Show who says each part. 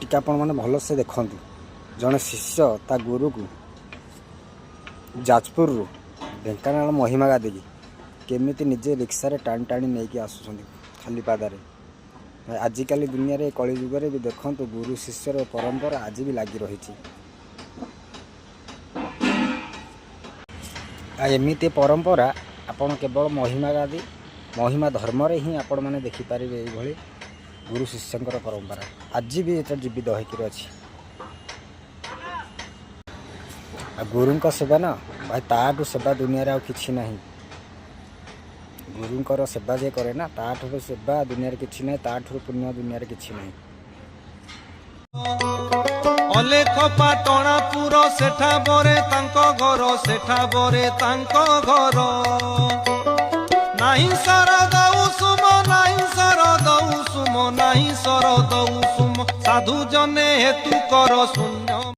Speaker 1: टिके आपण मैंने भलसे देखु जड़े शिष्य ता गुरु को जाजपुर ढेंकानाल महिमा गादी की केमिति निजे रिक्सा रे टाणी टाणी नहीं आसुँच खाली पादारे। आजिकल दुनिया रे कली जुगे भी देखु गुरु शिष्यर परंपरा आज भी लगी रही। एमती परंपरा आपण केवल महिमा गादी महिमा धर्म रे ही आपण मैंने देखिपारे। ये गुरु शिष्यंकर परंपरा आज भी ये जीवित होकर अच्छी। गुरुंक सेवा ना भाई ताठू सेवा दुनिया रे किछि नहीं। गुरुंकर सेवा जे करे ना ताठू सेवा दुनिया रे किछि नहीं, ताठू पुण्य दुनिया रे किछि नहीं।
Speaker 2: अलेख पाटणा पुर सेठा बरे तांको घर, सेठा बरे तांको घर। नाही सर दऊ सुम, नाही सर दऊ सुम, नाही सर दऊ सुम। साधु जने हेतु कर शून्य।